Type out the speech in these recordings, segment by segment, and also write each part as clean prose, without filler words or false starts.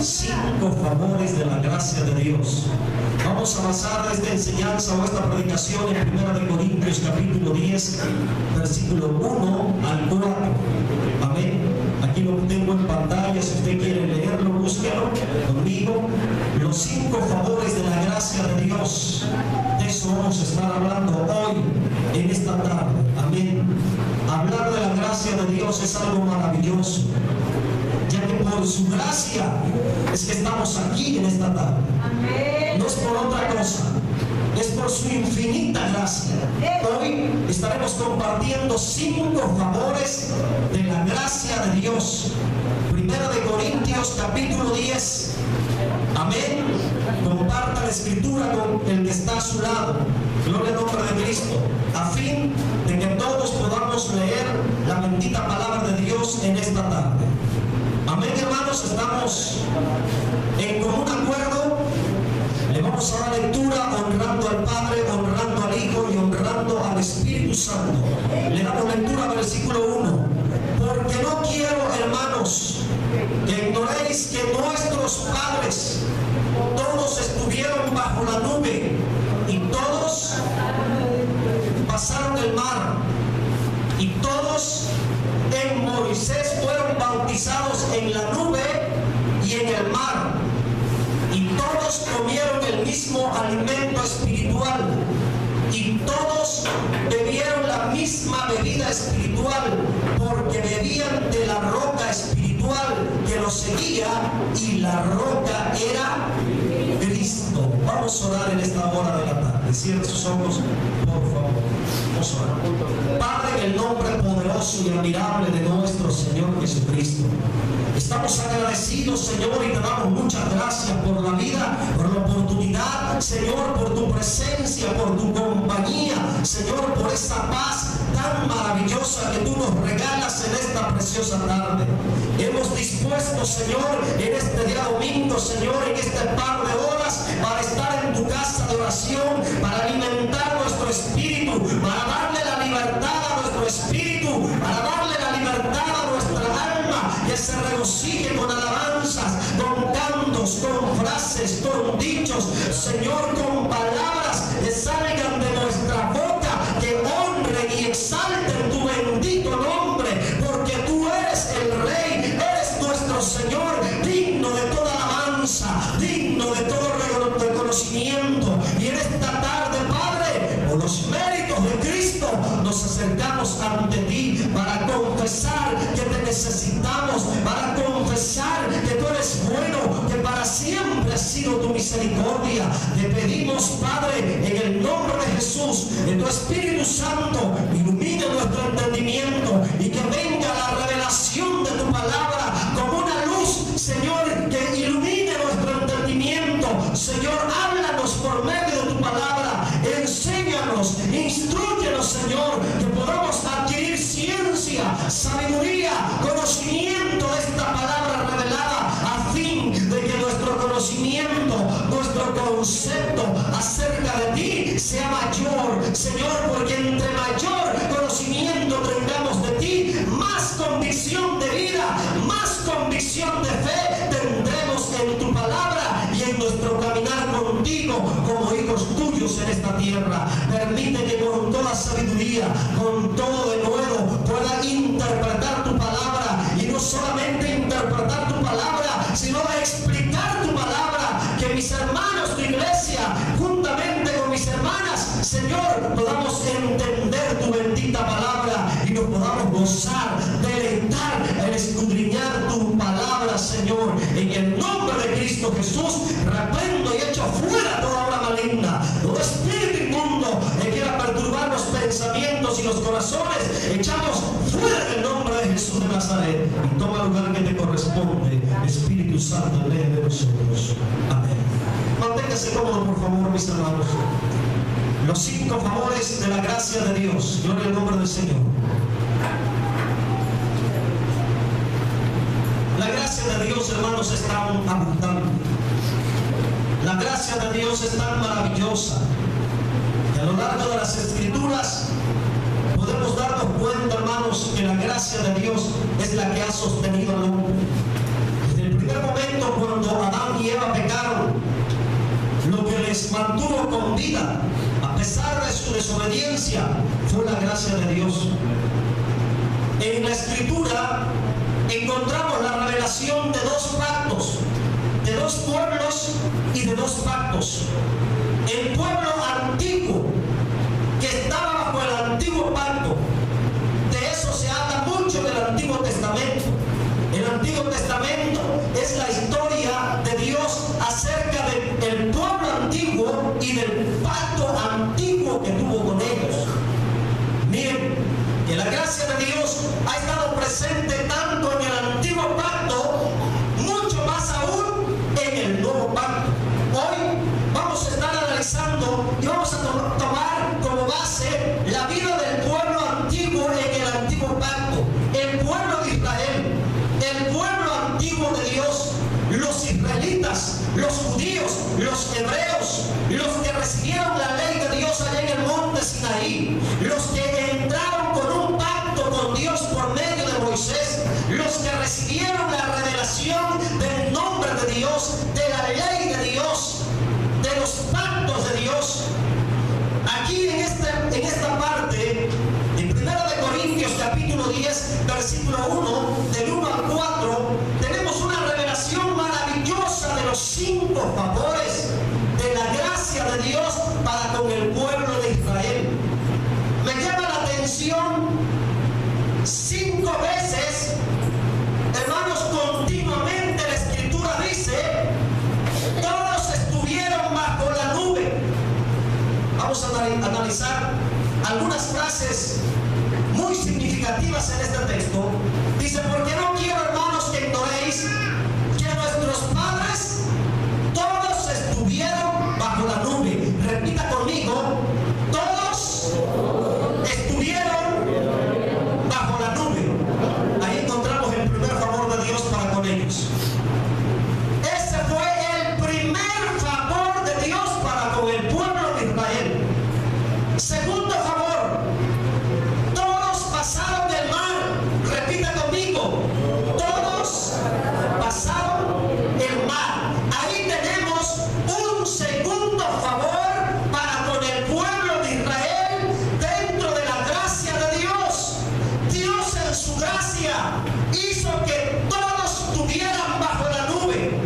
5 favores de la gracia de Dios. Vamos a basar esta enseñanza o esta predicación en 1 Corintios capítulo 10, versículo 1 al 4. Amén. Aquí lo tengo en pantalla, si usted quiere leerlo, búsquelo conmigo. Los 5 favores de la gracia de Dios. De eso vamos a estar hablando hoy, en esta tarde. Amén. Hablar de la gracia de Dios es algo maravilloso, ya que por su gracia es que estamos aquí en esta tarde. No es por otra cosa, es por su infinita gracia. Hoy estaremos compartiendo 5 favores de la gracia de Dios. 1 Corintios capítulo 10. Amén. Comparta la escritura con el que está a su lado. Gloria al nombre de Cristo, a fin de que todos podamos leer la bendita palabra de Dios en esta tarde. Amén, hermanos. Estamos en común acuerdo. Le vamos a dar lectura honrando al Padre, honrando al Hijo y honrando al Espíritu Santo. Le damos lectura al versículo 1. Porque no quiero, hermanos, que ignoréis que nuestros padres todos estuvieron bajo la nube y todos pasaron el mar y todos en Moisés fueron bautizados en la nube y en el mar, y todos comieron el mismo alimento espiritual, y todos bebieron la misma bebida espiritual, porque bebían de la roca espiritual que los seguía, y la roca era Cristo. Vamos a orar en esta hora de la tarde. Cierre sus ojos, por favor. Vamos a orar. Padre, en el nombre poderoso y admirable de nuestro Señor Jesucristo, estamos agradecidos, Señor, y te damos muchas gracias por la vida, por la oportunidad, Señor, por tu presencia, por tu compañía, Señor, por esa paz tan maravillosa que tú nos regalas en esta preciosa tarde. Hemos dispuesto, Señor, en este día domingo, Señor, en este par de horas, para estar en tu casa de oración, para alimentar nuestro espíritu, para darle la libertad a nuestro espíritu, para darle la libertad a nuestra alma, que se regocije con alabanzas, con cantos, con frases, con dichos, Señor, con palabras que salgan de nuestra boca, que honren y exalten tu bendito nombre, porque tú eres el Rey, eres nuestro Señor, digno de toda alabanza, digno de todo reconocimiento. Y en esta tarde, Padre, por los méritos de Cristo, nos acercamos ante ti para confesar que te necesitamos, para confesar que tú eres bueno, que para siempre ha sido tu misericordia. Te pedimos, Padre, en el nombre de Jesús, que tu Espíritu Santo ilumine nuestro entendimiento y que venga la revelación de tu palabra como una luz, Señor, que ilumine nuestro entendimiento. Señor, háblanos por medio de tu palabra, enséñanos, instrúyenos, Señor, que podamos adquirir ciencia, sabiduría, conocimiento de esta palabra revelada, a fin de que nuestro conocimiento, nuestro concepto acerca de ti sea mayor, Señor, porque entre mayor conocimiento tengamos de ti, más convicción de vida, más convicción de fe tendremos en tu palabra y en nuestro caminar contigo como hijos tuyos en esta tierra. Permite que con toda sabiduría, con todo denuedo, pueda interpretar tu palabra, y no solamente interpretar tu palabra, sino explicar tu palabra, que mis hermanos, tu iglesia, juntamente con mis hermanas, Señor, podamos entender tu bendita palabra y nos podamos gozar, deleitar en escudriñar tu palabra, Señor. En el nombre de Cristo Jesús, reprendo y echo fuera toda obra maligna, todo espíritu inmundo que quiera perturbar los pensamientos y los corazones. Echamos fuera en el nombre de Jesús de Nazaret, y toma el lugar que te corresponde, Espíritu Santo, en medio de nosotros. Amén. Manténgase cómodo, por favor, mis hermanos. Los 5 favores de la gracia de Dios. Gloria al nombre del Señor. La gracia de Dios, hermanos, es tan abundante. La gracia de Dios es tan maravillosa que a lo largo de las Escrituras podemos darnos cuenta, hermanos, que la gracia de Dios es la que ha sostenido al hombre. Desde el primer momento, cuando les mantuvo con vida a pesar de su desobediencia fue la gracia de Dios. En la Escritura encontramos la revelación de dos pactos, de dos pueblos y de dos pactos. El pueblo antiguo, que estaba bajo el antiguo pacto, de eso se habla mucho del Antiguo Testamento. El Antiguo Testamento es la historia de Dios acerca del pueblo antiguo y del pacto antiguo que tuvo con ellos. Miren, que la gracia de Dios ha estado presente tanto en el antiguo pacto, mucho más aún en el nuevo pacto. Hoy vamos a estar analizando y vamos a tomar como base la vida del pueblo antiguo en el antiguo pacto, el pueblo de Israel, el pueblo antiguo de Dios, los israelitas, los judíos, los hebreos, los que recibieron la ley de Dios allá en el monte Sinaí, los que entraron con un pacto con Dios por medio de Moisés, los que recibieron la revelación del nombre de Dios, de la ley de Dios, de los pactos de Dios. Aquí en esta parte, en 1 Corintios capítulo 10, versículo 1, del 1 al 4, tenemos una revelación maravillosa de los 5 favores de la gracia de Dios para con el pueblo de Israel. Me llama la atención 5 veces, hermanos, continuamente la Escritura dice, todos estuvieron bajo la nube. Vamos a analizar algunas frases muy significativas en este texto. Dice, porque no quiero, hermanos, que ignoréis que nuestros padres todos estuvieron bajo la nube. Repita conmigo, todos estuvieron bajo la nube. Ahí encontramos el primer favor de Dios para con ellos. Ese fue el primer favor de Dios para con el pueblo de Israel. Segundo favor, todos pasaron el mar. Repita conmigo, todos pasaron el mar. Ahí tenemos un segundo favor para con el pueblo de Israel dentro de la gracia de Dios. Dios en su gracia hizo que todos estuvieran bajo la nube,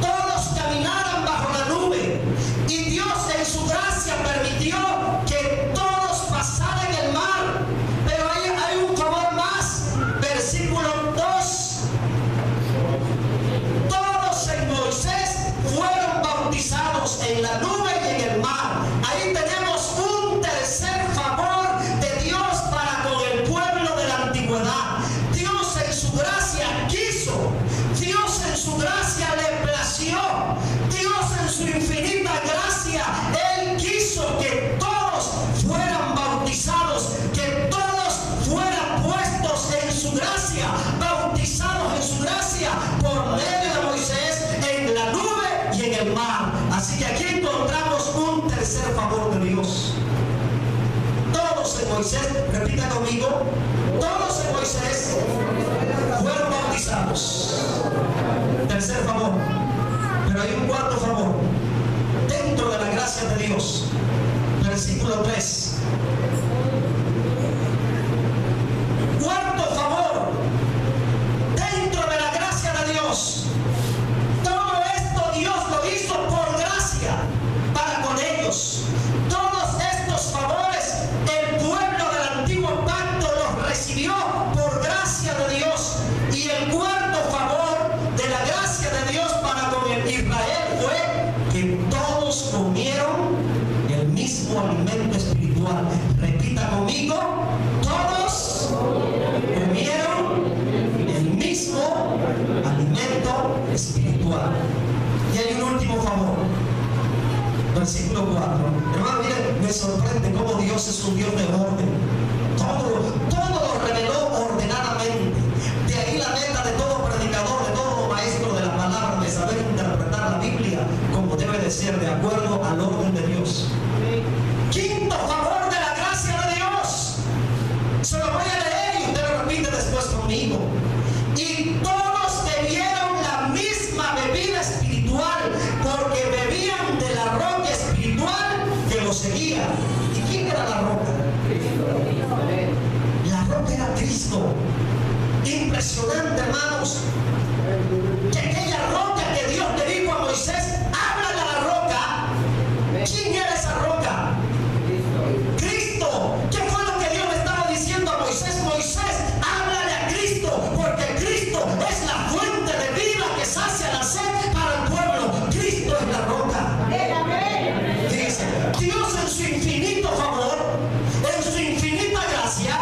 todos caminaran bajo la nube, y Dios en su gracia permitió que todos pasaran el mar. Pero ahí hay un favor más, versículo 2. Todos en Moisés fueron bautizados en la nube y en el mar. Ahí tenemos un tercer favor de Dios para con el pueblo de la antigüedad. Dios en su gracia quiso, Dios en su gracia le plació, Dios en su infinita gracia, Él quiso que todos fueran bautizados, que todos fueran puestos en su gracia, bautizados en su gracia por medio de Moisés en la nube y en el mar. Así que aquí encontramos un tercer favor de Dios. Todos en Moisés, repita conmigo, todos en Moisés fueron bautizados. Tercer favor. Pero hay un cuarto favor dentro de la gracia de Dios. Versículo 3. Cuarto favor dentro de la gracia de Dios. Todo esto Dios lo hizo por gracia para con ellos. Todos estos favores el pueblo del antiguo pacto los recibió por gracia de Dios. Y el cuarto favor de la gracia de Dios para con el Israel fue que todos comieron el mismo alimento espiritual. Repita conmigo, todos comieron el mismo alimento espiritual. Y hay un último favor. Versículo 4. Hermano, miren, me sorprende cómo Dios es un Dios de orden. Todo lo reveló ordenadamente. De ahí la meta de todo predicador, de todo maestro de la palabra, de saber interpretar la Biblia como debe de ser, de acuerdo al orden de Dios. Quinto favor de la gracia de Dios. Se lo voy a leer y usted lo repite después conmigo. Y todos bebieron la misma bebida espiritual, porque bebían de la roca espiritual impresionante, hermanos, que aquella roca que Dios le dijo a Moisés, háblale a la roca. ¿Quién era esa roca? Cristo. ¿Qué fue lo que Dios le estaba diciendo a Moisés? Moisés, háblale a Cristo, porque Cristo es la fuente de vida que sacia la sed para el pueblo. Cristo es la roca. Dice, Dios en su infinito favor, en su infinita gracia,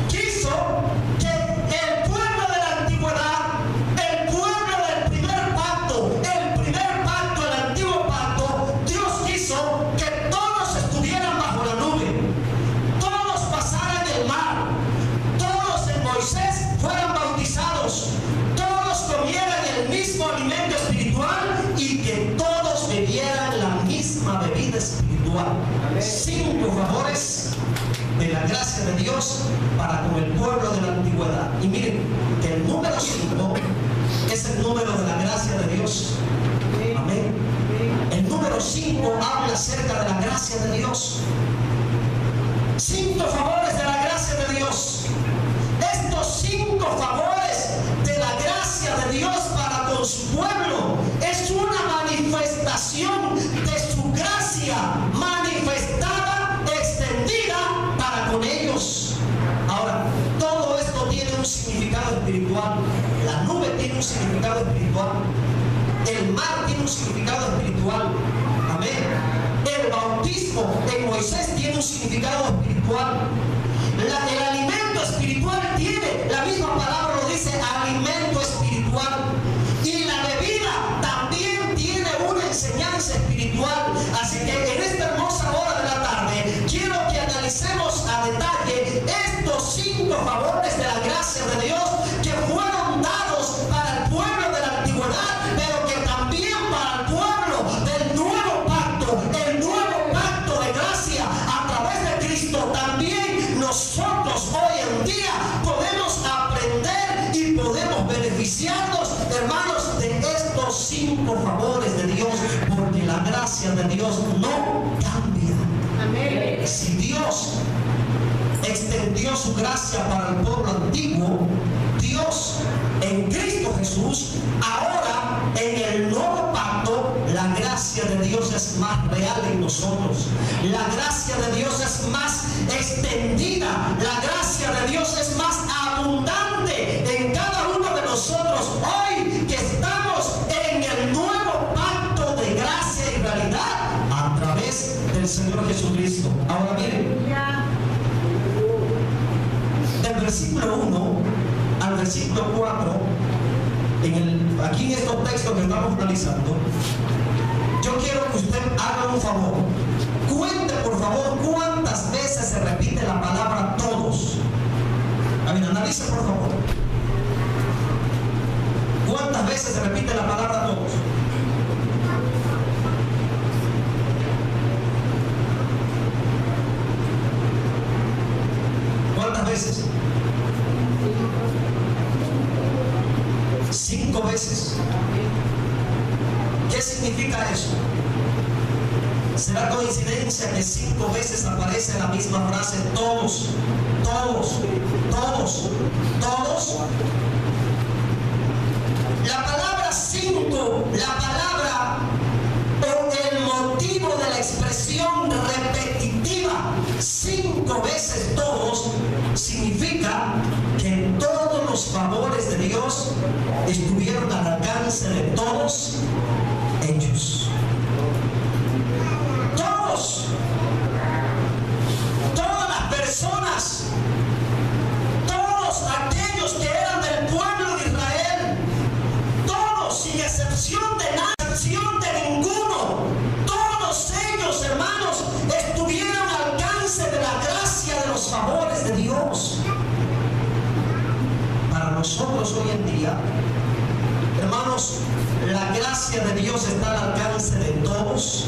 quiso que el pueblo de la antigüedad, el pueblo del primer pacto, el antiguo pacto, Dios quiso que todos estuvieran bajo la nube, todos pasaran el mar, todos en Moisés fueran bautizados, todos comieran el mismo alimento espiritual y que todos bebieran la misma bebida espiritual. 5 favores de la gracia de Dios para con el pueblo de la antigüedad. Y miren que el número 5 es el número de la gracia de Dios. Amén. El número 5 habla acerca de la gracia de Dios. 5 favores de la gracia de Dios. Estos 5 favores de la gracia de Dios para con su pueblo es una manifestación de su gracia manifestada, extendida para con ellos. Ahora, todo esto tiene un significado espiritual. La nube tiene un significado espiritual. El mar tiene un significado espiritual. Amén. El bautismo en Moisés tiene un significado espiritual. El alimento espiritual tiene, la misma palabra lo dice, alimento espiritual. Y la bebida también tiene una enseñanza espiritual. Así que en esta hermosa hora de la tarde quiero que analicemos a detalle estos 5 favores de la gracia de Dios que fueron dados para el pueblo de la antigüedad, pero que también para el pueblo del nuevo pacto, el nuevo pacto de gracia a través de Cristo. También nosotros hoy en día podemos aprender y podemos beneficiarnos, hermanos, de estos 5 favores de Dios, porque la gracia de Dios no cambia. Amén. Si Dios extendió su gracia para el pueblo antiguo, Dios en Cristo Jesús, ahora en el nuevo pacto, la gracia de Dios es más real en nosotros. La gracia de Dios es más extendida. La gracia de Dios es más abundante en cada uno de nosotros hoy que estamos en el nuevo pacto de gracia y realidad a través del Señor Jesucristo. Ahora miren, del versículo 1 al versículo 4, aquí en estos textos que estamos analizando, yo quiero que usted haga un favor. Cuente, por favor, cuántas veces se repite la palabra todos. A ver, analice, por favor. ¿Cuántas veces se repite la palabra todos? ¿Cuántas veces? 5 veces. ¿Qué significa eso? ¿Será coincidencia que 5 veces aparece la misma frase todos, todos, todos, todos? La palabra 5, la palabra o el motivo de la expresión repetitiva 5 veces todos significa que todos los favores de Dios estuvieron al alcance de todos ellos. Todos, todas las personas, todos aquellos que eran del pueblo de Israel, todos sin excepción de nada, excepción de ninguno, todos ellos, hermanos, estuvieron al alcance de la gracia de los favores de Dios. Para nosotros hoy en día, hermanos, la gracia de Dios está al alcance de todos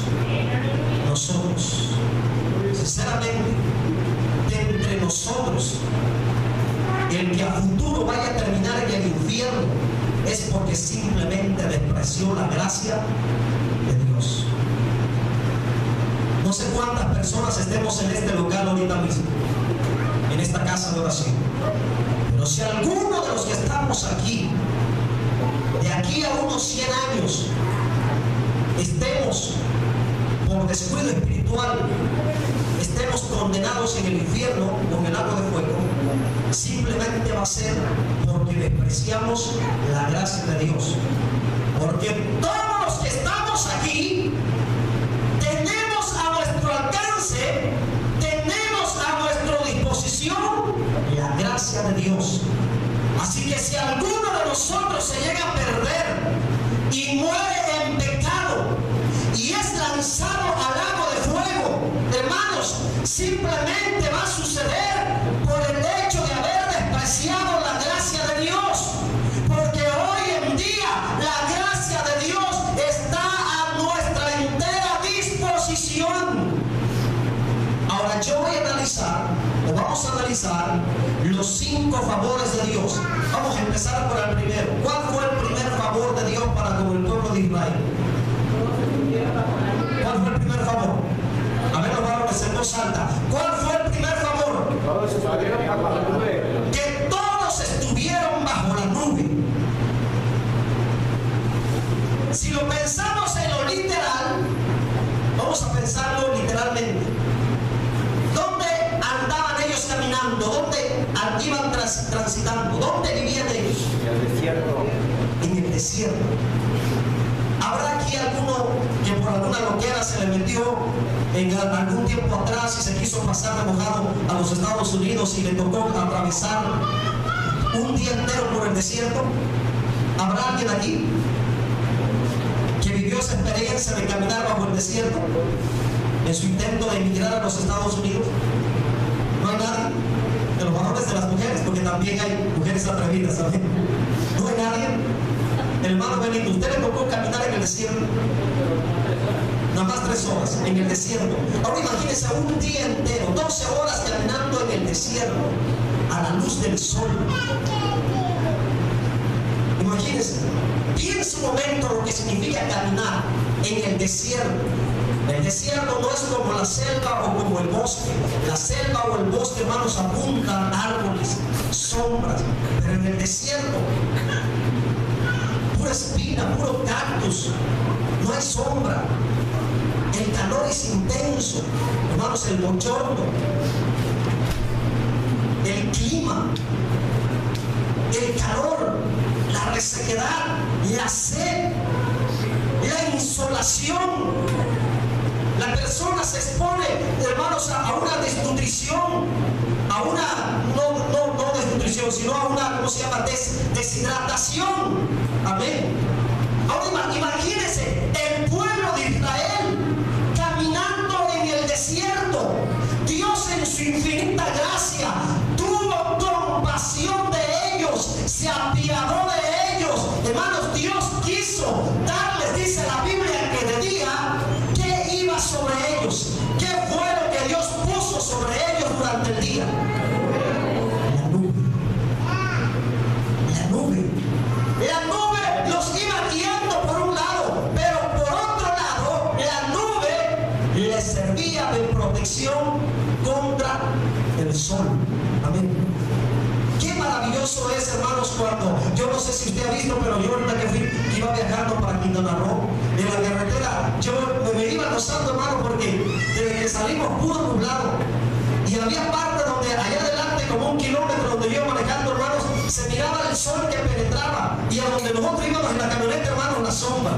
nosotros. Sinceramente, de entre nosotros, el que a futuro vaya a terminar en el infierno es porque simplemente despreció la gracia de Dios. No sé cuántas personas estemos en este local ahorita mismo, en esta casa de oración, Pero si alguno de los que estamos aquí, de aquí a unos 100 años, estemos por descuido espiritual, estemos condenados en el infierno con el lago de fuego, simplemente va a ser porque despreciamos la gracia de Dios. Porque todos los que estamos aquí tenemos a nuestro alcance, tenemos a nuestra disposición la gracia de Dios. Así que si alguno de nosotros se llega a perder y muere en pecado y es lanzado al lago de fuego, hermanos, simplemente va a suceder por el hecho de haber despreciado la gracia de Dios. Porque hoy en día la gracia de Dios está a nuestra entera disposición. Ahora yo voy a analizar, o vamos a analizar, los 5 favores de Dios. Vamos a empezar por el primero. ¿Cuál fue el primer favor de Dios para con el pueblo de Israel? ¿Cuál fue el primer favor? A ver, los varones en voz alta. ¿Cuál fue el primer favor? Que todos estuvieron bajo la nube. Si lo pensamos en lo literal, vamos a pensarlo literalmente. ¿Dónde andaban ellos caminando? ¿Dónde iban transitando? ¿Dónde vivían ellos? En el desierto. En el desierto. ¿Habrá aquí alguno que por alguna loquera se le metió en algún tiempo atrás y se quiso pasar de mojado a los Estados Unidos y le tocó atravesar un día entero por el desierto? ¿Habrá alguien aquí que vivió esa experiencia de caminar bajo el desierto en su intento de emigrar a los Estados Unidos? ¿No hay nadie? De los varones, de las mujeres, porque también hay mujeres atrevidas, ¿saben? ¿No hay nadie? Hermano Benito, ¿usted le tocó caminar en el desierto? Nada más 3 horas en el desierto. Ahora imagínense un día entero, 12 horas caminando en el desierto, a la luz del sol. Imagínense, piensa un momento lo que significa caminar en el desierto. El desierto no es como la selva o como el bosque. La selva o el bosque, hermanos, apuntan árboles, sombras. Pero en el desierto, pura espina, puro cactus, no hay sombra. El calor es intenso, hermanos, el bochorno, el clima, el calor, la resequedad, la sed, la insolación. La persona se expone, hermanos, a una desnutrición, a una, no desnutrición, sino a una, ¿cómo se llama? Deshidratación. Amén. Ahora imagínense el pueblo de Israel caminando en el desierto. Dios en su infinita gracia tuvo compasión de ellos, se apiadó de ellos. Hermanos, Dios quiso darles, dice la Biblia, que de día, ¿qué iba sobre ellos? ¿Qué fue lo que Dios puso sobre ellos durante el día? La nube. La nube. La nube los iba guiando por un lado, pero por otro lado, la nube les servía de protección contra el sol. Amén. Qué maravilloso es, hermanos, cuando, yo no sé si usted ha visto, pero yo ahorita que iba viajando para Quintana Roo, en la carretera, yo me iba gozando, hermano, porque desde que salimos puro nublado, y había parte donde allá adelante, como 1 kilómetro donde yo iba manejando, hermanos, se miraba el sol que penetraba, y a donde nosotros íbamos en la camioneta, hermanos, la sombra.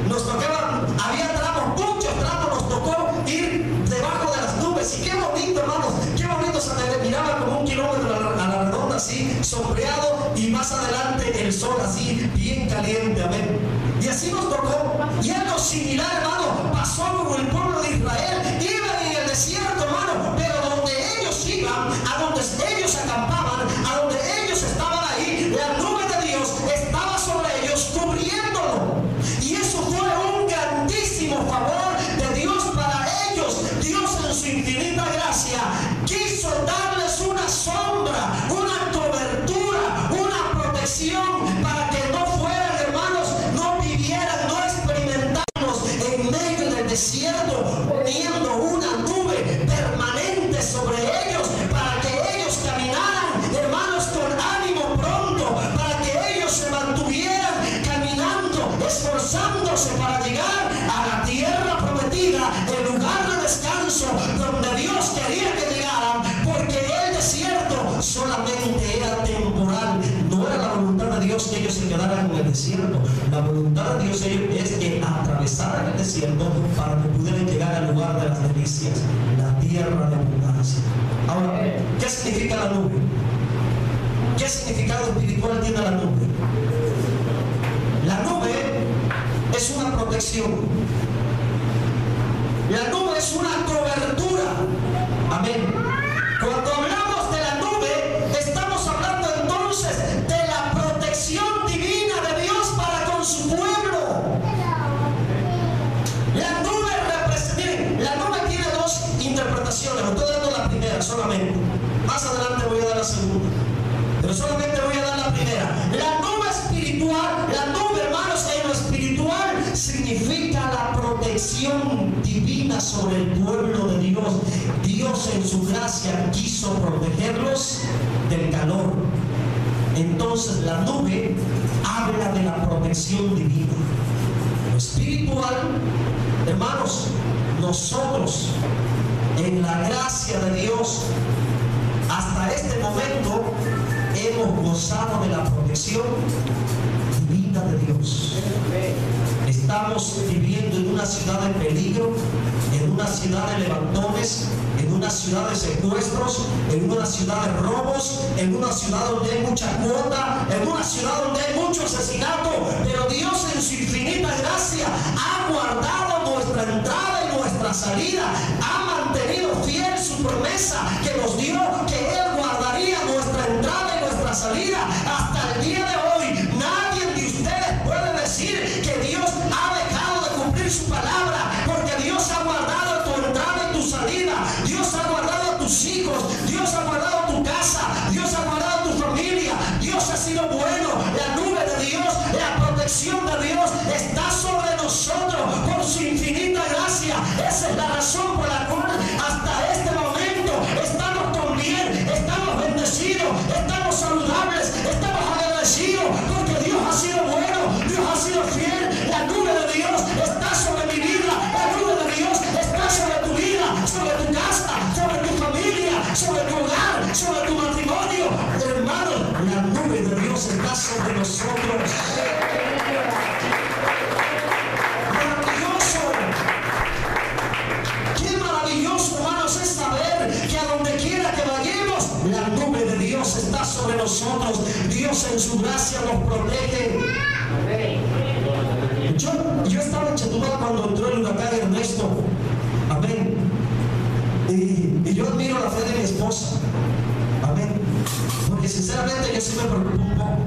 Nos tocaba, había tramos, muchos tramos nos tocó ir debajo de las nubes, y qué bonito, hermanos, qué bonito se miraba como 1 kilómetro a la redonda, así, sombreado, y más adelante el sol así, bien caliente, amén. Y así nos tocó, y algo similar, hermano, pasó con el pueblo de Israel. Iban en el desierto, hermano, pero donde ellos iban, a donde ellos acampaban, a donde ellos estaban ahí, la nube de Dios estaba sobre ellos, cubriéndolo. Y eso fue un grandísimo favor de Dios para ellos. Dios en su infinita gracia quiso darles una sombra, una cobertura, una protección, para que no fueran, hermanos, no vivieran, no experimentaran en medio del desierto, poniendo esforzándose para llegar a la tierra prometida, el lugar de descanso donde Dios quería que llegaran, porque el desierto solamente era temporal. No era la voluntad de Dios que ellos se quedaran en el desierto. La voluntad de Dios es que atravesaran el desierto para que pudieran llegar al lugar de las delicias, la tierra de abundancia. Ahora, ¿qué significa la nube? ¿Qué significado espiritual tiene la nube? La nube es una protección. La nube es una cobertura. Amén. Cuando hablamos de la nube, estamos hablando entonces de la protección divina de Dios para con su pueblo. La nube representa, la nube tiene dos interpretaciones. Estoy dando la primera solamente. Más adelante voy a dar la segunda, pero solamente voy a dar la primera. La nube espiritual, la nube, hermanos, en lo espiritual significa la protección divina sobre el pueblo de Dios. Dios en su gracia quiso protegerlos del calor. Entonces la nube habla de la protección divina. Lo espiritual, hermanos, nosotros en la gracia de Dios hasta este momento hemos gozado de la protección divina de Dios. Estamos viviendo en una ciudad de peligro, en una ciudad de levantones, en una ciudad de secuestros, en una ciudad de robos, en una ciudad donde hay mucha cuota, en una ciudad donde hay mucho asesinato, pero Dios en su infinita gracia ha guardado nuestra entrada y nuestra salida, ha mantenido fiel su promesa que nos dio, que Él guardaría nuestra entrada y nuestra salida hasta el día de hoy. Nadie de ustedes puede decir que Dios ha dejado de cumplir su palabra, porque Dios ha guardado tu entrada y tu salida. Dios ha guardado a tus hijos, Dios ha guardado tu casa, Dios ha guardado tu familia. Dios ha sido bueno. La nube de Dios, la protección de Dios está sobre nosotros por su infinita gracia. Esa es la razón por la cual hasta este momento estamos con bien, estamos bendecidos, estamos saludables, estamos agradecidos, porque Dios ha sido bueno, Dios ha sido fiel. La nube de Dios está sobre mi vida, la nube de Dios está sobre tu vida, sobre tu casa, sobre tu familia, sobre tu hogar, sobre tu matrimonio. Hermano, la nube de Dios está sobre nosotros. Maravilloso. Qué maravilloso, hermanos, es saber que a donde quiera que vayamos, la nube de Dios está sobre nosotros. Dios en su gracia nos protege. Yo estaba en Chetumal cuando entró el huracán Ernesto. Amén. Y yo admiro la fe de mi esposa. Amén. Porque sinceramente yo sí me preocupo un poco.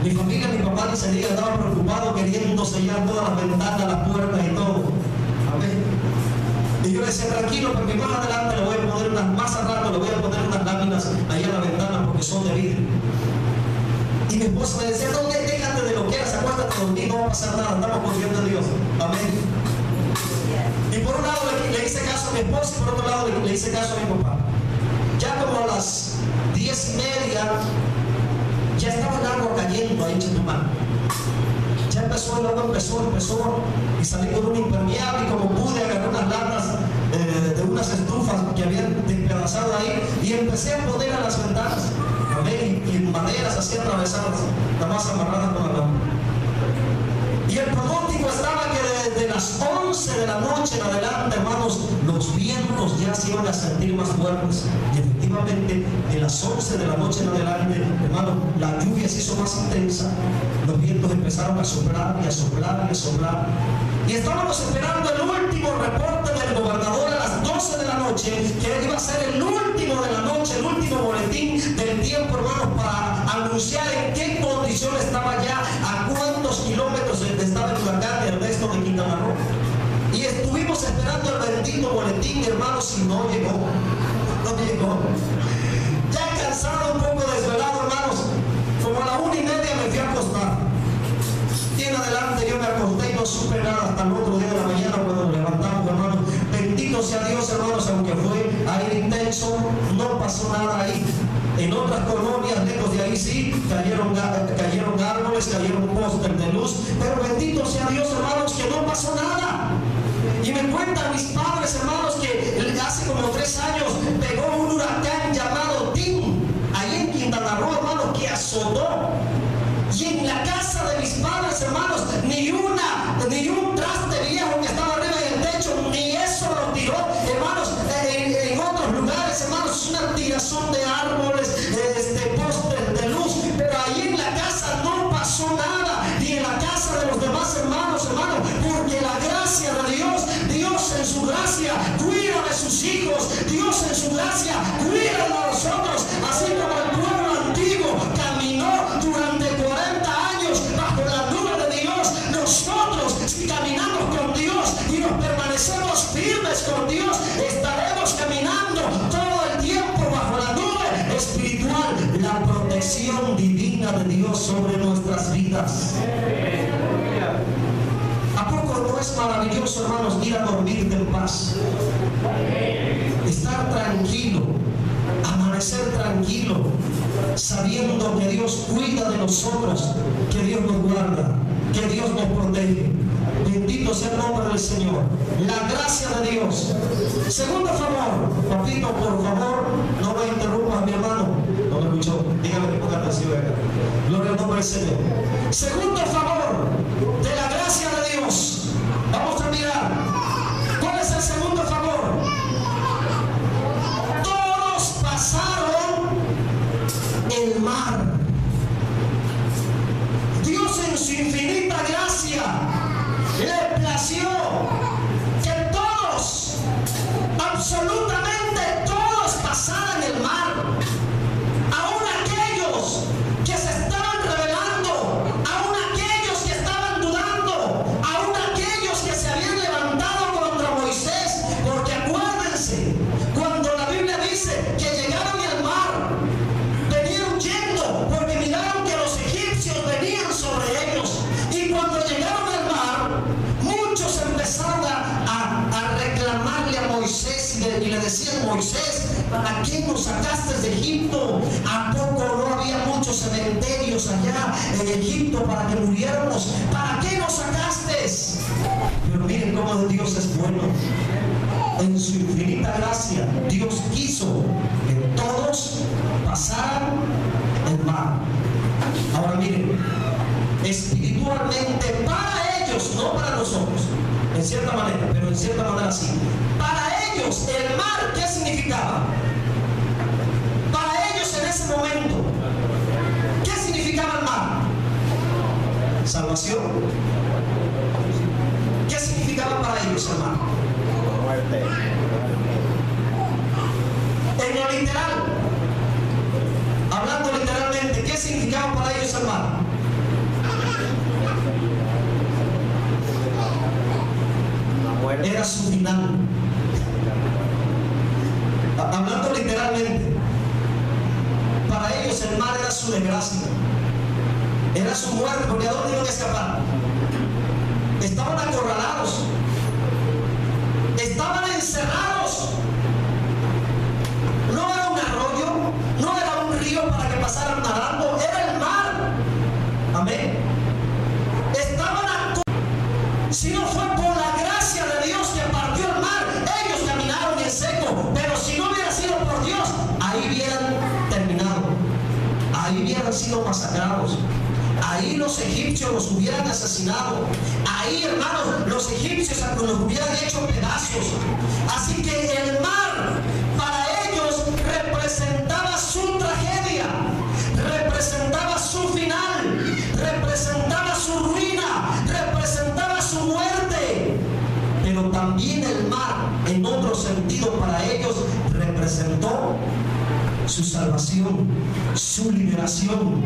Mi familia, mi papá ni se diga, estaba preocupado queriendo sellar todas las ventanas, las puertas y todo. Amén. Y yo le decía, tranquilo, porque más adelante le voy a poner más al rato le voy a poner unas láminas ahí en la ventana porque son de vidrio. Y mi esposa me decía, no, déjate de lo que eras, acuéstate a dormir, no va a pasar nada, estamos confiando en Dios. Amén. Y por un lado le hice caso a mi esposa y por otro lado le hice caso a mi papá. Ya como a las 10:30 ya estaba el agua cayendo ahí en Chetumal. Ya empezó, el agua empezó y salí con un impermeable y como pude agarrar unas latas de unas estufas que habían despedazado ahí y empecé a poner a las ventanas. Amén. Y maderas así atravesadas, nada más amarradas con la lámpara. Y el pronóstico estaba que desde las 11 de la noche en adelante, hermanos, los vientos ya se iban a sentir más fuertes. Y efectivamente, de las 11 de la noche en adelante, hermanos, la lluvia se hizo más intensa. Los vientos empezaron a soplar y a soplar y a soplar. Y estábamos esperando el último reporte del gobernador a las 12 de la noche, que iba a ser el último de la noche, el último boletín del tiempo, hermanos, para anunciar en qué condición estaba ya, a cuántos kilómetros estaba el huracán Ernesto de Quintana Roo. Y estuvimos esperando el bendito boletín, hermanos, y no llegó. No llegó. Ya cansado, un poco desvelado, hermanos, como a la 1:30 me fui a acostar. Y en adelante yo me acosté y no supe nada hasta el otro día de la mañana cuando nos levantamos, hermanos. Bendito sea Dios, hermanos, aunque fue aire intenso, no pasó nada ahí. En otras colonias lejos de ahí sí, cayeron árboles, cayeron postes de luz, pero bendito sea Dios, hermanos, que no pasó nada. Y me cuentan mis padres, hermanos, que hace como 3 años pegó un huracán llamado Tim, ahí en Quintana Roo, hermanos, que azotó. Y en la casa de mis padres, hermanos, ni un traste viejo que estaba arriba del techo, ni eso lo tiró, hermanos. En otros lugares, hermanos, es una tirazón de árboles, postes de luz, pero ahí en la casa no pasó nada, ni en la casa de los demás hermanos, porque la gracia de Dios en su gracia cuida de sus hijos, Dios en su gracia cuida de nosotros, así como el pueblo antiguo caminó durante 40 años bajo la nube de Dios. Nosotros, si caminamos con Dios y nos permanecemos firmes con Dios, estaremos caminando todo el tiempo bajo la nube espiritual, la protección divina de Dios sobre nuestras vidas. ¿A poco no es maravilloso, hermanos, ir a dormir en paz? Estar tranquilo, amanecer tranquilo, sabiendo que Dios cuida de nosotros, que Dios nos guarda, que Dios nos protege. Bendito sea el nombre del Señor. La gracia de Dios. Segundo favor, papito, por favor, no me interrumpas, mi hermano. No me escuchó. Dígame que ponga atención. Gloria al nombre del Señor. Segundo favor de la gracia de Dios. Vamos a mirar. ¿Cuál es el segundo favor? Todos pasaron el mar. Dios en su infinita gracia le plació que todos, absolutamente todos, pasaran el mar. Aún aquellos que se estaban rebelando, aún aquellos que estaban dudando, aún aquellos que se habían levantado contra Moisés, porque acuérdense, cuando la Biblia dice que llegaron al mar, venían huyendo porque miraron que los egipcios venían sobre ellos, y cuando llegaron al mar, muchos empezaron a reclamarle a Moisés y le decían: Moisés, ¿para qué nos sacaste de Egipto? ¿A poco no había muchos cementerios allá en Egipto para que muriéramos? ¿Para qué nos sacaste? Pero miren cómo Dios es bueno. En su infinita gracia, Dios quiso que todos pasaran el mar. Ahora miren, espiritualmente para ellos, no para nosotros, en cierta manera, pero en cierta manera sí. Para ellos, el mar, ¿qué significaba? Para ellos en ese momento, ¿qué significaba el mar? Salvación. ¿Qué significaba para ellos el mar? Muerte. En lo literal, hablando literalmente, ¿qué significaba para ellos el mar? Era su final. Hablando literalmente, para ellos el mar era su desgracia, era su muerte, porque ¿a dónde iban a escapar? Estaban acorralados, estaban encerrados. No era un arroyo, no era un río para que pasaran nadando, era el mar. Amén. Estaban si no fue por la gracia de Dios que partió el mar, ellos caminaron en seco, pero si no hubiera sido por Dios, ahí hubieran terminado, ahí hubieran sido masacrados, ahí los egipcios los hubieran asesinado, ahí, hermanos, los egipcios los hubieran hecho pedazos. Así que el mar para ellos representaba su tragedia, representaba su final, representaba su ruina, representaba su muerte. Pero también el mar, en otro sentido, para ellos representó su salvación, su liberación,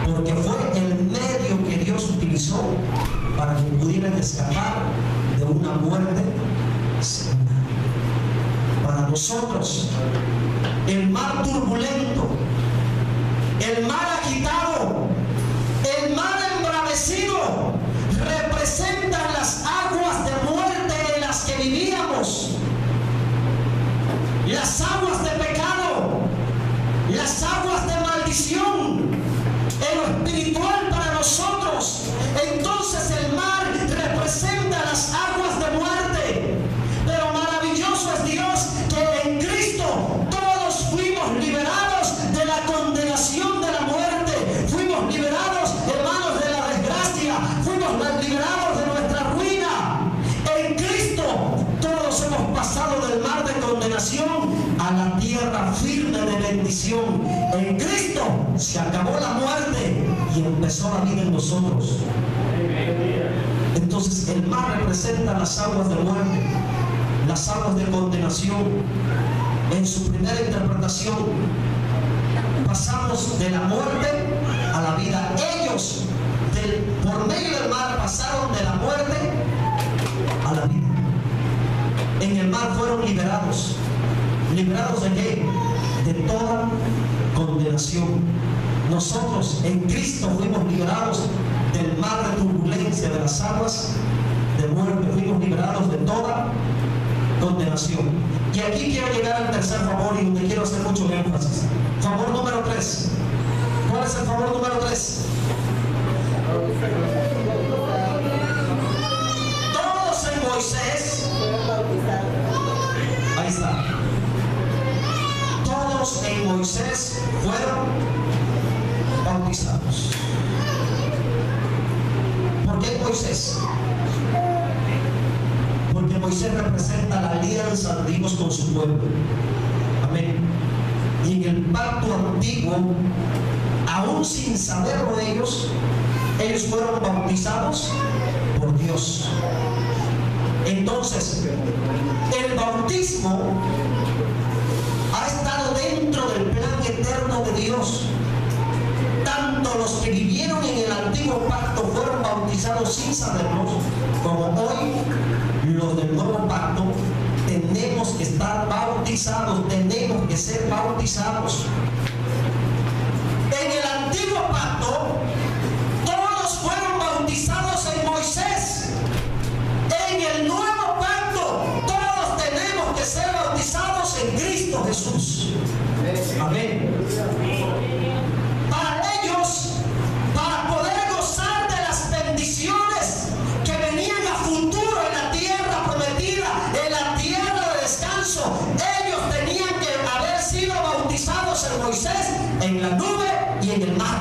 porque fue el medio que Dios utilizó para que pudieran escapar de una muerte segura. Para nosotros, el mar turbulento, el mar agitado, el mar embravecido representan las aguas de muerte en las que vivíamos, las aguas de pecado, las aguas a la tierra firme de bendición. En Cristo se acabó la muerte y empezó la vida en nosotros. Entonces el mar representa las aguas de muerte, las aguas de condenación. En su primera interpretación pasamos de la muerte a la vida. Ellos por medio del mar pasaron de la muerte a la vida. En el mar fueron liberados. ¿Liberados de qué? De toda condenación. Nosotros en Cristo fuimos liberados del mar de turbulencia, de las aguas de muerte. Fuimos liberados de toda condenación. Y aquí quiero llegar al tercer favor y donde quiero hacer mucho énfasis. Favor número 3. ¿Cuál es el favor número 3? Todos en Moisés. Ahí está. Todos en Moisés fueron bautizados. ¿Por qué Moisés? Porque Moisés representa la alianza de Dios con su pueblo. Amén. Y en el pacto antiguo, aún sin saberlo ellos fueron bautizados por Dios. Entonces, el bautismo ha estado dentro del plan eterno de Dios. Tanto los que vivieron en el antiguo pacto fueron bautizados sin saberlo, como hoy los del nuevo pacto tenemos que estar bautizados, tenemos que ser bautizados. En el antiguo pacto todos fueron bautizados en Moisés. En el nuevo pacto todos tenemos que ser bautizados en Cristo Jesús. Amén. Para ellos, para poder gozar de las bendiciones que venían a futuro en la tierra prometida, en la tierra de descanso, ellos tenían que haber sido bautizados en Moisés, en la nube y en el mar.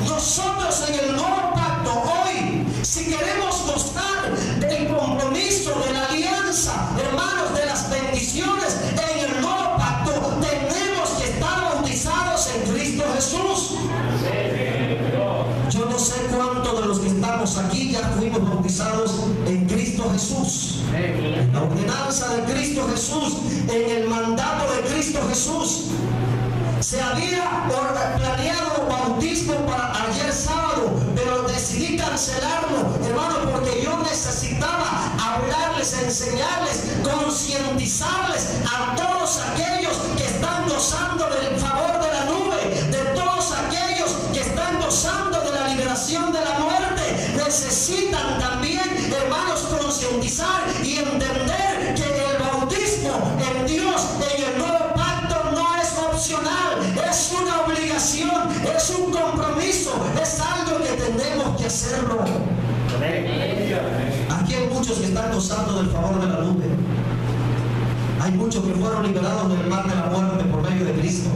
Nosotros en el nuevo pacto hoy, si queremos gozar del compromiso, de la alianza, hermanos, de las bendiciones en el nuevo pacto, tenemos que estar bautizados en Cristo Jesús. Yo no sé cuántos de los que estamos aquí ya fuimos bautizados en Cristo Jesús. En la ordenanza de Cristo Jesús, en el mandato de Cristo Jesús. Se había planeado bautismo para ayer sábado, pero decidí cancelarlo, hermano, porque yo necesitaba hablarles, enseñarles, concientizarles a todos aquellos que están gozando del favor de la nube, de todos aquellos que están gozando de la liberación de la muerte. Necesitan también, hermanos, concientizar y entender que el bautismo en Dios, en el nuevo pacto, no es opcional, es una obligación, es un compromiso, es algo que tenemos que hacerlo. Aquí hay muchos que están gozando del favor de la nube. Hay muchos que fueron liberados del mar de la muerte por medio de Cristo,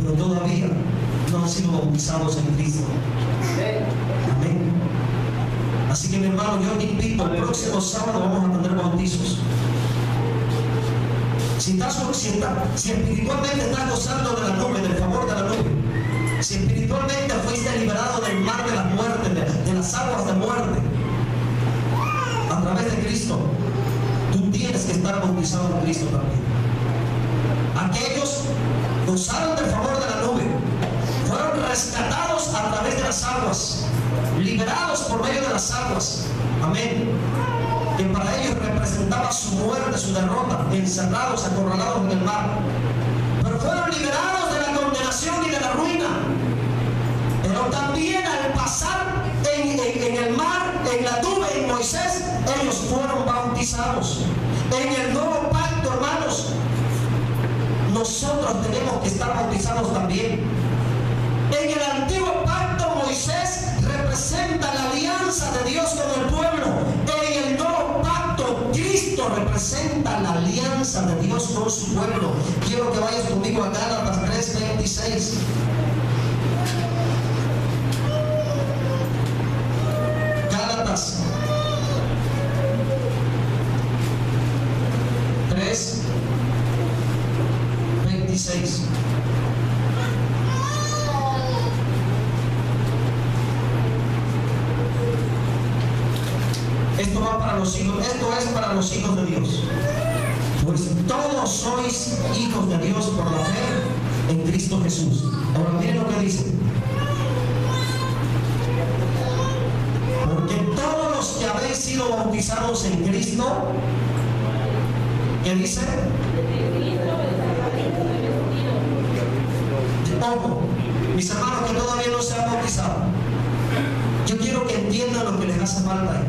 pero todavía no han sido bautizados en Cristo. Amén. Así que mi hermano, yo te invito, el próximo sábado vamos a tener bautizos. Si espiritualmente estás gozando de la nube, del favor de la nube, si espiritualmente fuiste liberado del mar de la muerte, de las aguas de muerte, a través de Cristo, tú tienes que estar bautizado en Cristo también. Aquellos gozaron del favor de la nube, fueron rescatados a través de las aguas, liberados por medio de las aguas. Amén. Que para ellos representaba su muerte, su derrota, encerrados, acorralados en el mar. Pero fueron liberados de la condenación y de la ruina. Pero también al pasar en el mar, en la nube, en Moisés, ellos fueron bautizados. En el nuevo pacto, hermanos, nosotros tenemos que estar bautizados también. En el antiguo pacto, Moisés representa la alianza de Dios con el pueblo. En el nuevo pacto, Cristo representa la alianza de Dios con su pueblo. Quiero que vayas conmigo a Gálatas 3:26. Gálatas 3:26. Esto va para los hijos, esto es para los hijos de Dios. Pues todos sois hijos de Dios por la fe en Cristo Jesús. Ahora miren lo que dice. Porque todos los que habéis sido bautizados en Cristo, ¿qué dice? Ojo, mis hermanos que todavía no se han bautizado, yo quiero que entiendan lo que les hace falta.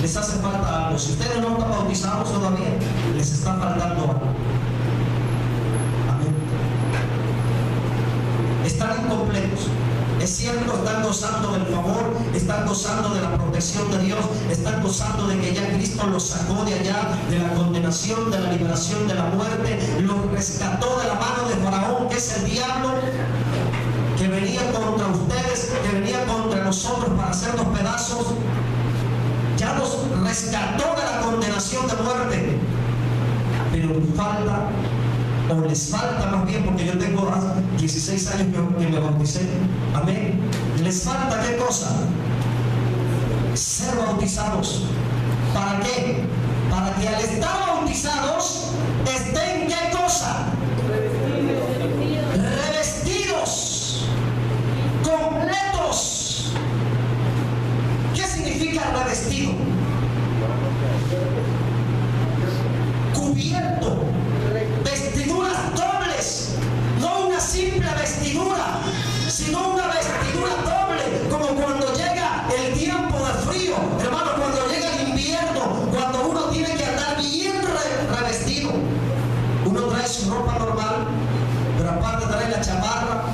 Les hace falta algo. Si ustedes no están bautizados todavía, les está faltando algo. Amén. Están incompletos. Es cierto, están gozando del favor, están gozando de la protección de Dios, están gozando de que ya Cristo los sacó de allá, de la condenación, de la liberación de la muerte, los rescató de la mano de Faraón, que es el diablo, que venía contra ustedes, que venía contra nosotros para hacernos pedazos. Ya nos rescató de la condenación de muerte. Pero falta, o les falta más bien, porque yo tengo 16 años que me bauticé. Amén. Les falta ¿qué cosa? Ser bautizados. ¿Para qué? Para que al estar bautizados estén ¿qué cosa? Revestidos, completos. ¿Qué significa revestido? Cubierto, vestiduras dobles, no una simple vestidura, sino una vestidura doble, como cuando llega el tiempo de frío, hermano, cuando llega el invierno, cuando uno tiene que andar bien revestido. Uno trae su ropa normal, pero aparte trae la chamarra,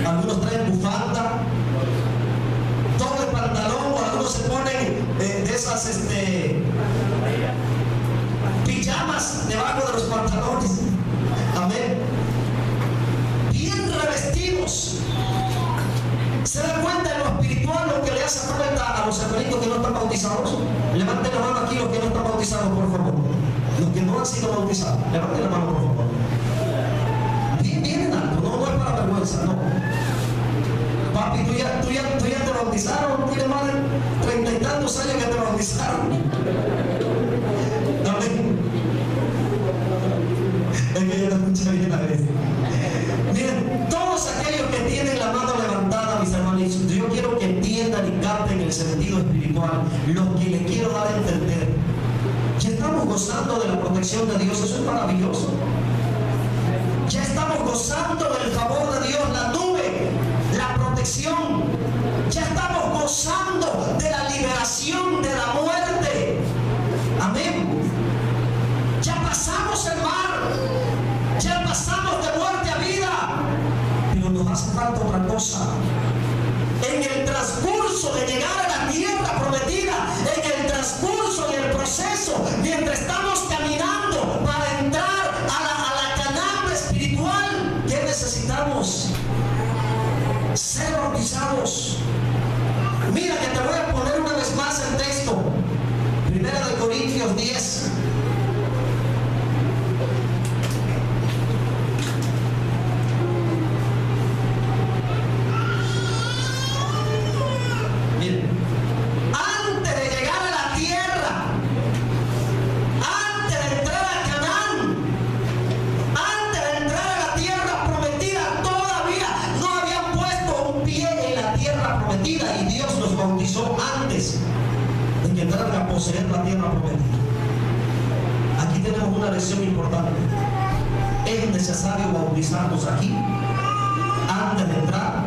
algunos traen bufanda, doble pantalón, o algunos se ponen de esas pijamas debajo de los pantalones. Amén. Bien revestidos. ¿Se dan cuenta en lo espiritual lo que le hace falta a los hermanitos que no están bautizados? Levanten la mano aquí los que no están bautizados, por favor. Los que no han sido bautizados, levanten la mano, por favor. Bien en alto, no es para vergüenza, no. Papi, tú ya te bautizaron, tienes más de 30 y tantos años que te bautizaron. Amén. Es que yo no escuché bien a veces. Miren, todos aquellos que tienen la mano levantada, mis hermanos, yo quiero que entiendan y capten el sentido espiritual, lo que les quiero dar a entender. Ya estamos gozando de la protección de Dios, eso es maravilloso. Ya estamos gozando del favor de Dios, la nube, la protección. Ya estamos gozando de la liberación de la muerte. Amén. Ya pasamos el mar, ya pasamos de muerte a vida, pero nos hace falta otra cosa. En el transcurso de llegar a la tierra prometida, en el transcurso, en el proceso, mientras estamos caminando para entrar a la Canaán espiritual, ¿qué necesitamos? Ser bautizados. Mira que te voy a poner una vez más el texto. 1 Corintios 10. Miren, antes de llegar a la tierra, antes de entrar a Canaán, antes de entrar a la tierra prometida, todavía no habían puesto un pie en la tierra prometida, y Dios los bautizó antes de que entraran a poseer la tierra prometida. Aquí tenemos una lección importante. Es necesario bautizarnos aquí antes de entrar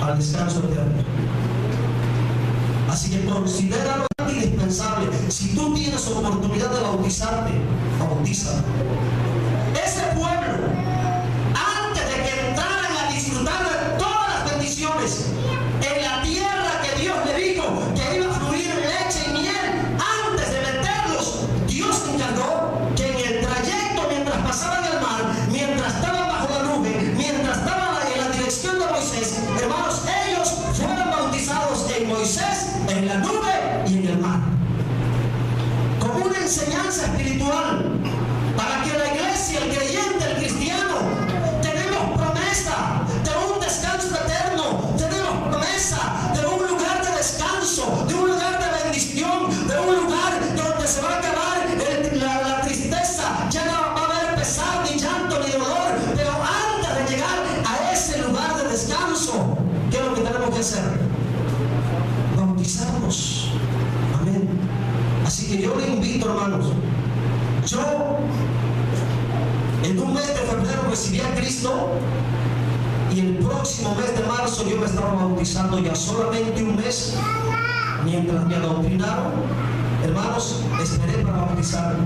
al descanso eterno. Así que considéralo indispensable. Si tú tienes oportunidad de bautizarte, bautízate. Ese pueblo, antes de que entraran a disfrutar de todas las bendiciones en la tierra que Dios le dijo que iba a fluir leche y miel, antes de meterlos, Dios se encargó que en el trayecto, mientras pasaban el mar, mientras estaban bajo la nube, mientras estaban en la dirección de Moisés, hermanos, ellos fueron bautizados en Moisés, en la nube y en el mar, como una enseñanza espiritual para que la iglesia, el creyente, el cristiano, tenemos promesa de un descanso eterno, tenemos promesa de un lugar de descanso, de un lugar de bendición. Dios. Amén. Así que yo le invito, hermanos, yo en un mes de febrero recibí a Cristo y el próximo mes de marzo yo me estaba bautizando ya solamente un mes. Mientras me adoctrinaron, hermanos, esperé para bautizarme.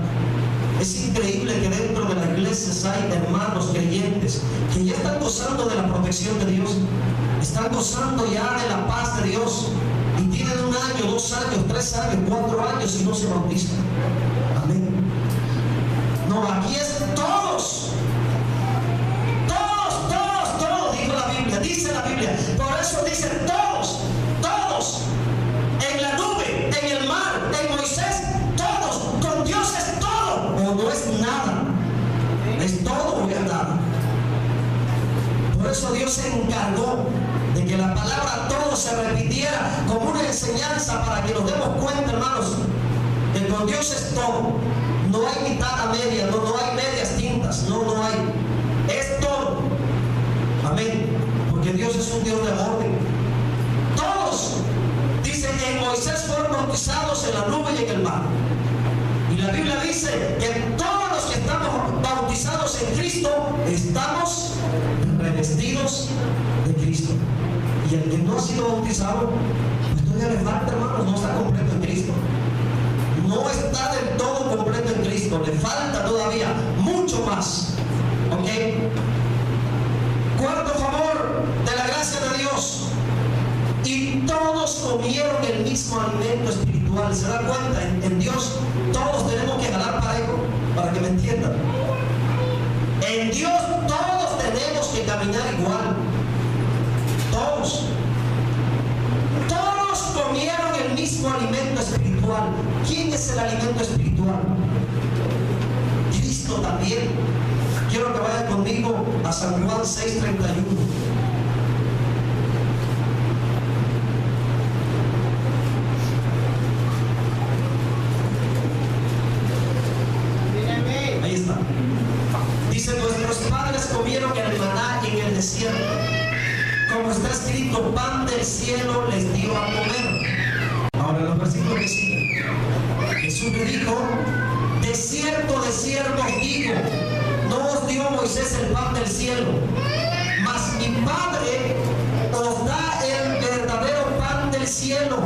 Es increíble que dentro de las iglesias hay hermanos creyentes que ya están gozando de la protección de Dios, están gozando ya de la paz de Dios y tienen 1 año, 2 años, 3 años, 4 años y no se bautizan. Amén. No, aquí es todos. Todos, dijo la Biblia, dice la Biblia. Por eso dice todos. En la nube, en el mar, en Moisés, todos. Con Dios es todo. O no es nada. Es todo o es nada. Por eso Dios se encargó de que la palabra todo se repitiera como una enseñanza para que nos demos cuenta, hermanos, que con Dios es todo. No hay mitad a media, no hay medias tintas, no hay. Es todo. Amén. Porque Dios es un Dios de amor. Todos. Dice que en Moisés fueron bautizados en la nube y en el mar. Y la Biblia dice que todos los que estamos bautizados en Cristo estamos revestidos de Cristo. Y el que no ha sido bautizado, pues todavía le falta, hermanos, no está completo en Cristo. No está del todo completo en Cristo, le falta todavía mucho más. ¿Ok? Cuarto favor de la gracia de Dios. Y todos comieron el mismo alimento espiritual. ¿Se da cuenta? En Dios todos tenemos que jalar parejo, para que me entiendan. En Dios todos tenemos que caminar igual. Todos comieron el mismo alimento espiritual. ¿Quién es el alimento espiritual? Cristo también. Quiero que vayan conmigo a San Juan 6:31. Ahí está. Dice: nuestros padres comieron el maná en el desierto. Como está escrito, pan del cielo les dio a comer. Ahora los versículos que siguen. Jesús le dijo: de cierto os digo, no os dio Moisés el pan del cielo, mas mi Padre os da el verdadero pan del cielo.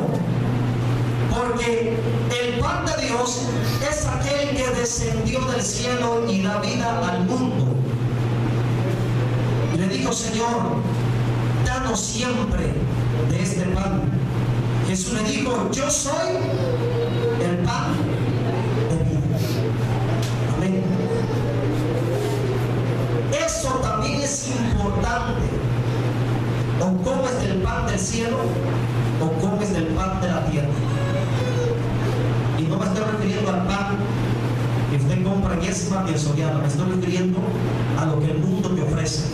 Porque el pan de Dios es aquel que descendió del cielo y da vida al mundo. Y le dijo: Señor, danos siempre de este pan. Jesús le dijo: yo soy el pan de vida. Amén. Eso también es importante. O comes del pan del cielo o comes del pan de la tierra. Y no me estoy refiriendo al pan que usted compra en Esma y en Soriana. Me estoy refiriendo a lo que el mundo te ofrece.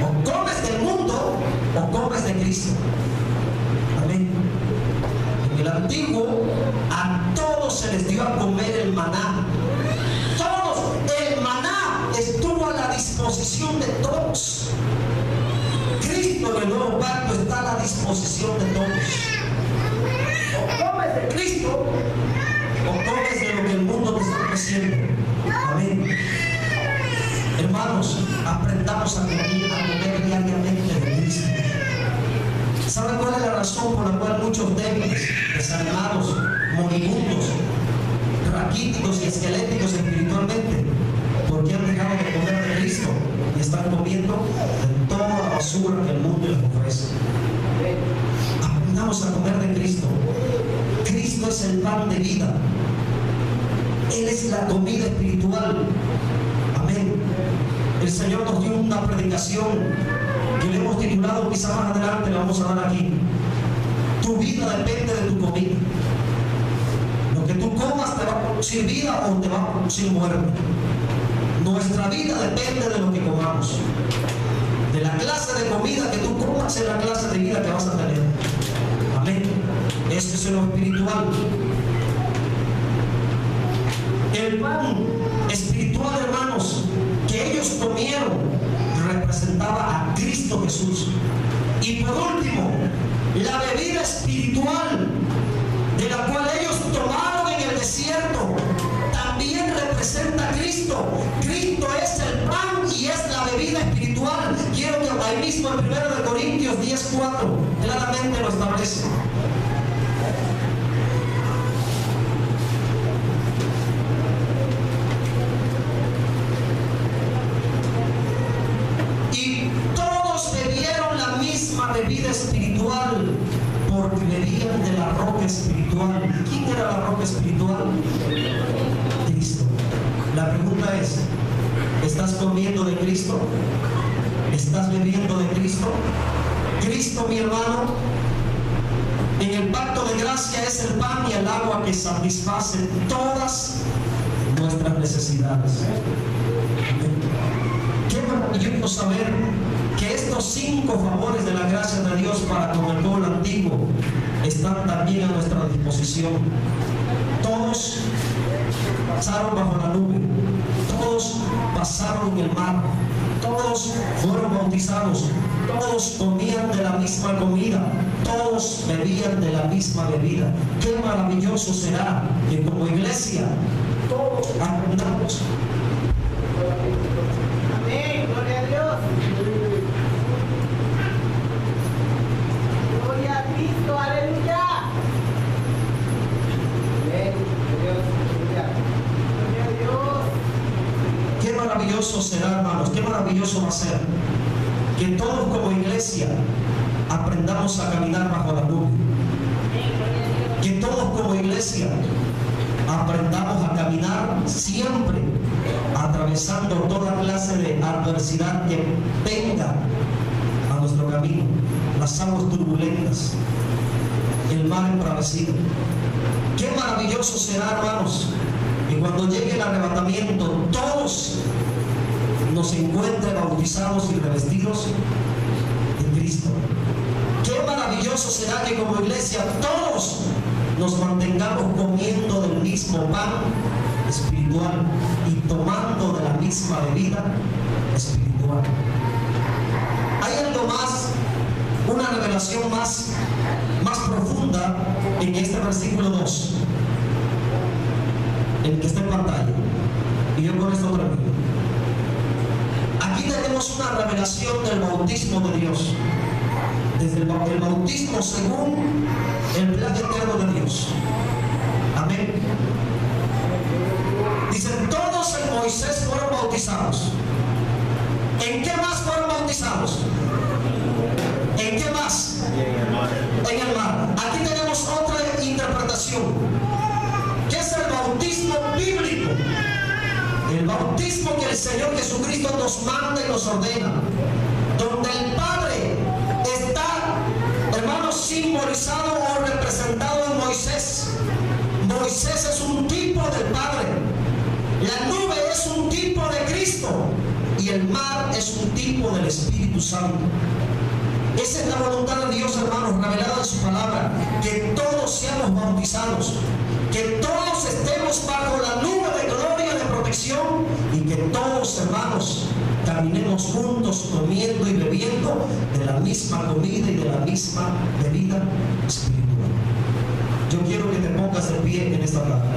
O comes del mundo o comes de Cristo. Amén. En el antiguo a todos se les dio a comer el maná. Todos. El maná estuvo a la disposición de todos. Cristo en el nuevo pacto está a la disposición de todos. O comes de Cristo o comes de lo que el mundo te está ofreciendo. Amén. Hermanos, aprendamos a comer diariamente de Cristo. ¿Saben cuál es la razón por la cual muchos débiles, desanimados, moribundos, raquíticos y esqueléticos espiritualmente? Porque han dejado de comer de Cristo y están comiendo de toda la basura que el mundo les ofrece. Aprendamos a comer de Cristo. Cristo es el pan de vida. Él es la comida espiritual. Amén. El Señor nos dio una predicación que le hemos titulado, quizá más adelante la vamos a dar aquí: tu vida depende de tu comida. Lo que tú comas te va a producir vida o te va a producir muerte. Nuestra vida depende de lo que comamos. De la clase de comida que tú comas es la clase de vida que vas a tener. Amén. Esto es lo espiritual. El pan espiritual, hermanos, que ellos comieron representaba a Cristo Jesús. Y por último, la bebida espiritual ahí mismo en 1 Corintios 10:4, claramente lo establece. Y todos bebieron la misma bebida espiritual, porque bebían de la roca espiritual. ¿Quién era la roca espiritual? Cristo. La pregunta es, ¿estás comiendo de Cristo? ¿Estás bebiendo de Cristo? Cristo, mi hermano, en el pacto de gracia es el pan y el agua que satisfacen todas nuestras necesidades. Qué maravilloso saber que estos 5 favores de la gracia de Dios para con el pueblo antiguo están también a nuestra disposición. Todos pasaron bajo la nube, todos pasaron en el mar, todos fueron bautizados, todos comían de la misma comida, todos bebían de la misma bebida. Qué maravilloso será que como iglesia todos aprendamos. Amén, gloria a Dios. Gloria a Cristo, aleluya. Amén, gloria a Dios. Qué maravilloso será, hermanos, qué maravilloso va a ser que todos como iglesia aprendamos a caminar bajo la nube. Que todos como iglesia aprendamos a caminar siempre atravesando toda clase de adversidad que venga a nuestro camino, las aguas turbulentas, el mar embravecido. Qué maravilloso será, hermanos, que cuando llegue el arrebatamiento todos nos encuentren bautizados y revestidos de Cristo. Qué maravilloso será que como iglesia todos nos mantengamos comiendo del mismo pan espiritual y tomando de la misma bebida espiritual. Hay algo más, una revelación más profunda en este versículo 2, el que está en pantalla, y yo con esto termino. Aquí tenemos una revelación del bautismo de Dios, desde el bautismo según el plan eterno de Dios. Amén. Dicen, todos en Moisés fueron bautizados. ¿En qué más fueron bautizados? ¿En qué más? En el mar. Aquí tenemos otra interpretación, que es el bautismo bíblico. El bautismo que el Señor Jesucristo nos manda y nos ordena, donde el Padre está, hermanos, simbolizado o representado en Moisés. Moisés es un tipo del Padre, la nube es un tipo de Cristo y el mar es un tipo del Espíritu Santo. Esa es la voluntad de Dios, hermanos, revelada en su palabra, que todos seamos bautizados, que todos estemos bajo la nube de gloria de protección y que todos, hermanos, caminemos juntos comiendo y bebiendo de la misma comida y de la misma bebida espiritual. Yo quiero que te pongas de pie en esta tarde.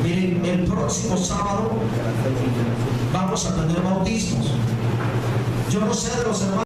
Miren, el próximo sábado vamos a tener bautismos. Yo no sé de los hermanos.